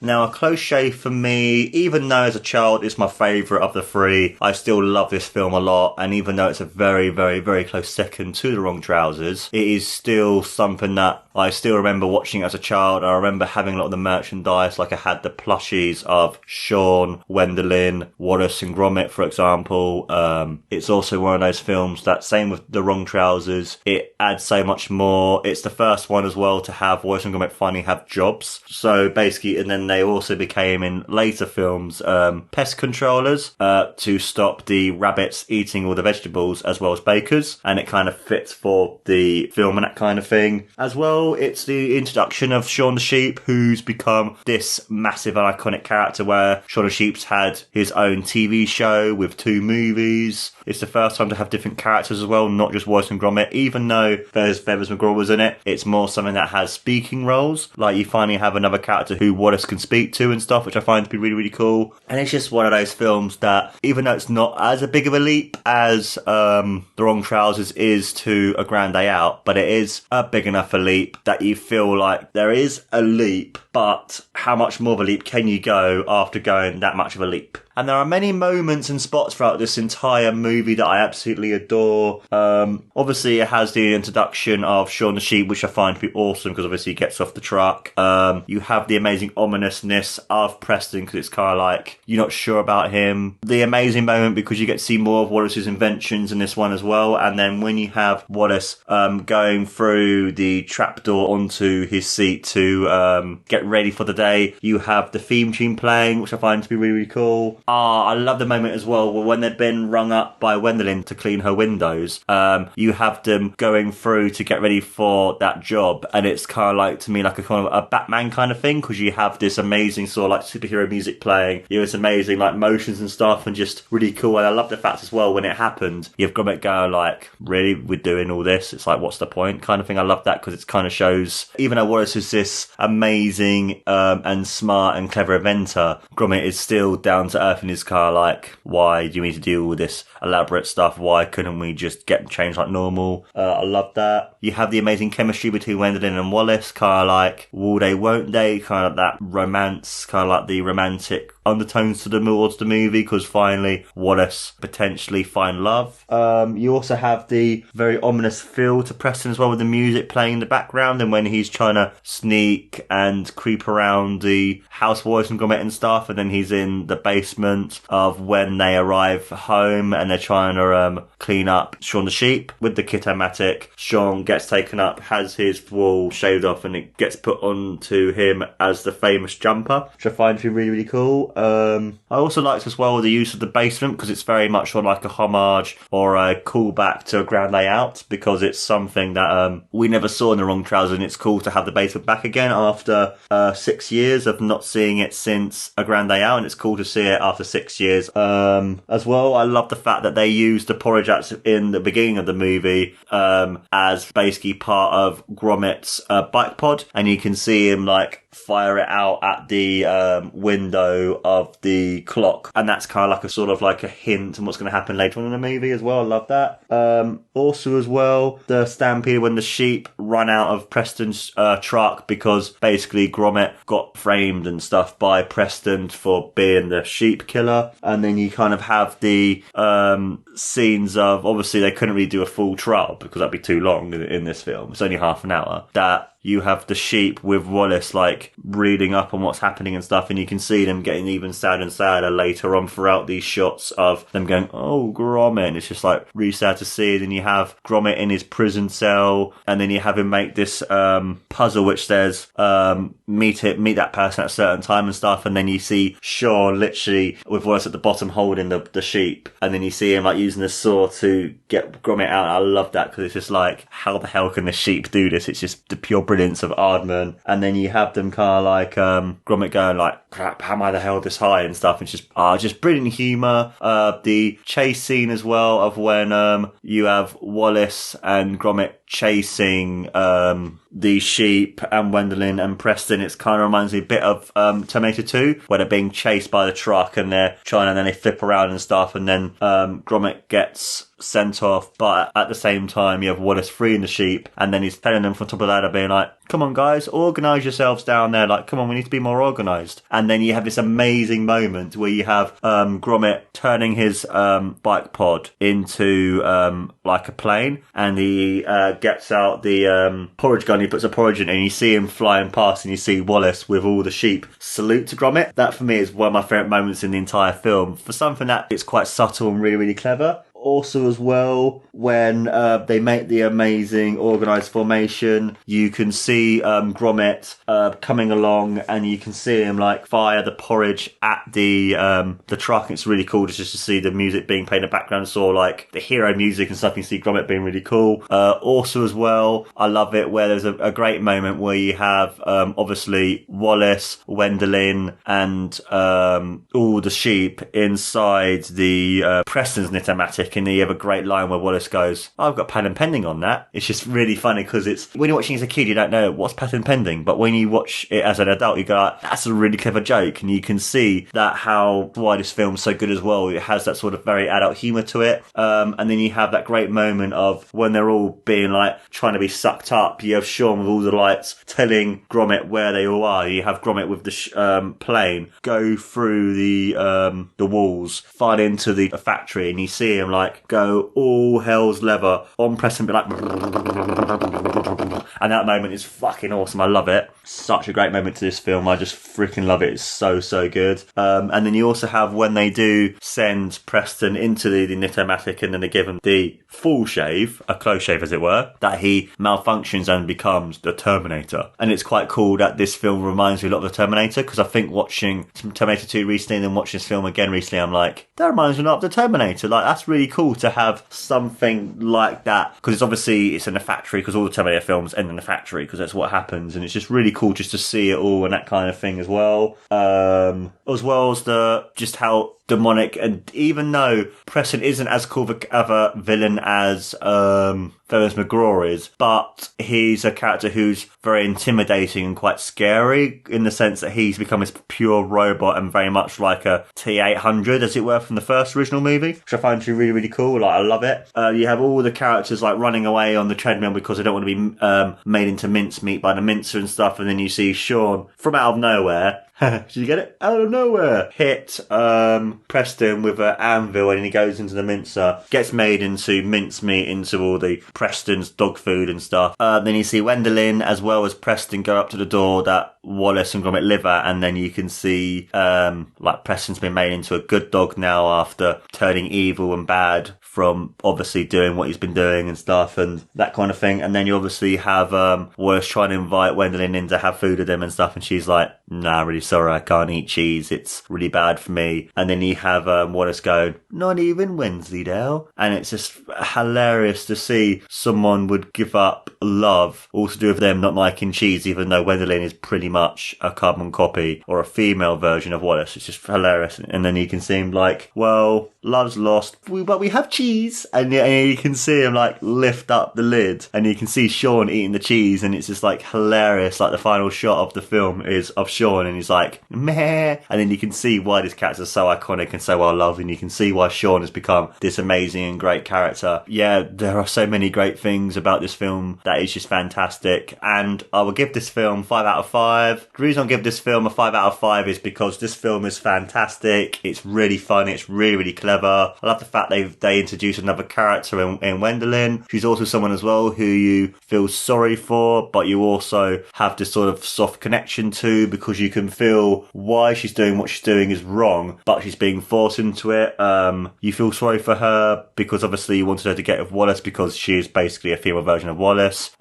Now, a close shave for me, even though as a child it's my favourite of the three, I still love this film a lot, and even though it's a very, very, very close second to The Wrong Trousers, it is still something that I still remember watching as a child. I remember having a lot of the merchandise, like I had the plushies of Sean, Wendelin, Wallace and Gromit, for example. It's also one of those films that, same with The Wrong Trousers, it adds so much more. It's the first one as well to have Wallace and Gromit finally have jobs. So basically, and then they also became in later films pest controllers to stop the rabbits eating all the vegetables as well as bakers, and it kind of fits for the film and that kind of thing. As well, it's the introduction of Shaun the Sheep, who's become this massive and iconic character where Shaun the Sheep's had his own TV show with 2 movies. It's the first time to have different characters as well, not just Wallace and Gromit. Even though there's Feathers McGraw was in it, it's more something that has speaking roles. Like, you finally have another character who Wallace can speak to and stuff, which I find to be really, really cool. And it's just one of those films that, even though it's not as a big of a leap as The Wrong Trousers is to A Grand Day Out, but it is a big enough a leap that you feel like there is a leap, but how much more of a leap can you go after going that much of a leap? And there are many moments and spots throughout this entire movie that I absolutely adore. Obviously, it has the introduction of Shaun the Sheep, which I find to be awesome because obviously he gets off the truck. You have the amazing ominousness of Preston because it's kind of like you're not sure about him. The amazing moment because you get to see more of Wallace's inventions in this one as well. And then when you have Wallace going through the trapdoor onto his seat to get ready for the day, you have the theme tune playing, which I find to be really, really cool. I love the moment as well when they've been rung up by Wendelin to clean her windows. You have them going through to get ready for that job, and it's kind of like, to me, like a kind of a Batman kind of thing, because you have this amazing sort of like superhero music playing. You have this amazing like motions and stuff, and just really cool. And I love the fact as well when it happened, you've got it going like, really, we're doing all this? It's like, what's the point? Kind of thing. I love that because it kind of shows, even though Wallace is this amazing and smart and clever inventor, Gromit is still down to earth and is kind of like, why do you need to do all this elaborate stuff? Why couldn't we just get changed like normal? I love that. You have the amazing chemistry between Wendelin and Wallace, kind of like will they, won't they, kind of that romance, kind of like the romantic undertones towards the movie, because finally Wallace potentially find love. You also have the very ominous feel to Preston as well, with the music playing in the background, and when he's trying to sneak and creep around the house, Wallace and Gromit and stuff, and then he's in the basement of when they arrive home and they're trying to clean up Shaun the Sheep with the Kit-O-Matic. Shaun gets taken up, has his wool shaved off, and it gets put onto him as the famous jumper, which I find to be really, really cool. I also liked as well the use of the basement, because it's very much sort of like a homage or a callback to A Grand Day Out, because it's something that we never saw in The Wrong Trousers, and it's cool to have the basement back again after 6 years of not seeing it since A Grand Day Out, and it's cool to see it after 6 years. As well, I love the fact that they used the porridge in the beginning of the movie as basically part of Gromit's bike pod, and you can see him like fire it out at the window of the clock, and that's kind of like a sort of like a hint on what's going to happen later on in the movie as well. I love that. Also as well, the stampede when the sheep run out of Preston's truck, because basically Gromit got framed and stuff by Preston for being the sheep killer. And then you kind of have the scenes of, obviously they couldn't really do a full trial because that'd be too long in this film. It's only half an hour. That you have the sheep with Wallace like reading up on what's happening and stuff, and you can see them getting even sadder and sadder later on throughout these shots of them going, oh, Gromit, and it's just like really sad to see. And then you have Gromit in his prison cell, and then you have him make this puzzle which says meet that person at a certain time and stuff, and then you see Shaun literally with Wallace at the bottom holding the sheep, and then you see him like using the saw to get Gromit out. I love that because it's just like, how the hell can the sheep do this? It's just the pure brilliance of Aardman. And then you have them kind of like Gromit going like, crap, how am I the hell this high and stuff. It's just brilliant humour. The chase scene as well of when you have Wallace and Gromit chasing the sheep and Wendelin and Preston. It's kind of reminds me a bit of Terminator 2, where they're being chased by the truck and they're trying, and then they flip around and stuff, and then Gromit gets sent off, but at the same time you have Wallace freeing the sheep, and then he's telling them from top of the ladder being like, come on guys, organise yourselves down there, like come on, we need to be more organised. And then you have this amazing moment where you have Gromit turning his bike pod into like a plane, and he gets out the porridge gun, he puts a porridge in it, and you see him flying past, and you see Wallace with all the sheep salute to Gromit. That for me is one of my favourite moments in the entire film, for something that it's quite subtle and really, really clever. Also as well, when they make the amazing organised formation, you can see Gromit coming along, and you can see him like fire the porridge at the truck. It's really cool just to see the music being played in the background, so like the hero music and stuff. You see Gromit being really cool. Also as well, I love it where there's a great moment where you have obviously Wallace, Wendelin, and all the sheep inside the Preston's Nitomatic. And you have a great line where Wallace goes, I've got patent pending on that. It's just really funny because it's, when you're watching as a kid, you don't know what's patent pending, but when you watch it as an adult, you go, that's a really clever joke. And you can see that why this film's so good as well. It has that sort of very adult humour to it. And then you have that great moment of when they're all being like trying to be sucked up. You have Sean with all the lights telling Gromit where they all are. You have Gromit with the plane go through the walls, fight into the factory, and you see him like go all hell's leather on Preston, be like, and that moment is fucking awesome. I love it. Such a great moment to this film. I just freaking love it. It's so good. And then you also have when they do send Preston into the Nitomatic, and then they give him the full shave, a close shave as it were, that he malfunctions and becomes the Terminator. And it's quite cool that this film reminds me a lot of the Terminator, because I think watching Terminator 2 recently and then watching this film again recently, I'm like, that reminds me a lot of the Terminator. Like, that's really cool to have something like that, because it's in a factory, because all the Terminator films end in a factory, because that's what happens. And it's just really cool just to see it all and that kind of thing as well. As well as just how demonic, and even though Preston isn't as cool of a villain as Fearless McGraw is, but he's a character who's very intimidating and quite scary, in the sense that he's become this pure robot and very much like a T-800, as it were, from the first original movie, which I find to be really, really cool. Like, I love it. You have all the characters like running away on the treadmill because they don't want to be made into mincemeat by the mincer and stuff, and then you see Sean from out of nowhere, did you get it? Out of nowhere, hit Preston with an anvil, and he goes into the mincer, gets made into mincemeat, into all the Preston's dog food and stuff. Then you see Wendelin as well as Preston go up to the door that Wallace and Gromit live at, and then you can see like Preston's been made into a good dog now after turning evil and bad from obviously doing what he's been doing and stuff and that kind of thing. And then you obviously have Wallace trying to invite Wendelin in to have food with him and stuff, and she's like, nah, really sorry, I can't eat cheese, it's really bad for me. And then you have Wallace go, not even Wensleydale. And it's just hilarious to see someone would give up love all to do with them not liking cheese, even though Wendelin is pretty much a carbon copy or a female version of Wallace. It's just hilarious. And then you can see him like, well, love's lost, but we have cheese. And you can see him like lift up the lid, and you can see Sean eating the cheese, and it's just like hilarious. Like the final shot of the film is of Sean, and he's like, meh. And then you can see why this character is so iconic and so well loved, and you can see why Sean has become this amazing and great character. Yeah, there are so many great things about this film that is just fantastic, and I will give this film 5 out of 5. The reason I give this film a 5 out of 5 is because this film is fantastic. It's really fun. It's really, really clever. I love the fact they introduce another character in Wendelin. She's also someone as well who you feel sorry for, but you also have this sort of soft connection to, because you can feel why she's doing what she's doing is wrong, but she's being forced into it. You feel sorry for her because obviously you wanted her to get with Wallace because she is basically a female version of Wallace.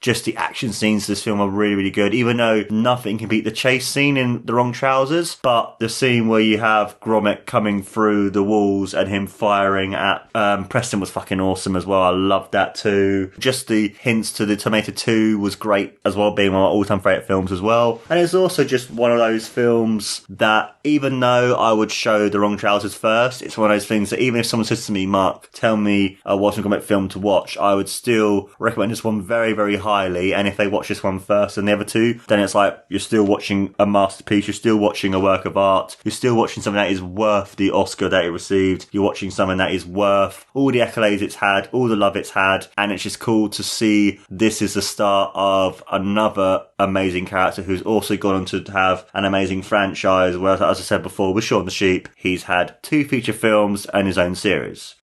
Just the action scenes of this film are really, really good, even though nothing can beat the chase scene in The Wrong Trousers. But the scene where you have Gromit coming through the walls and him firing at Preston was fucking awesome as well. I loved that too. Just the hints to the Terminator 2 was great as well, being one of my all-time favourite films as well. And it's also just one of those films that, even though I would show The Wrong Trousers first, it's one of those things that even if someone says to me, Mark, tell me a Wallace and Gromit film to watch, I would still recommend this one very, very highly. And if they watch this one first and the other two, then it's like you're still watching a masterpiece, you're still watching a work of art, you're still watching something that is worth the Oscar that it received received. You're watching something that is worth all the accolades it's had, all the love it's had, and it's just cool to see this is the start of another amazing character who's also gone on to have an amazing franchise. Whereas, as I said before, with Shaun the Sheep, he's had 2 feature films and his own series.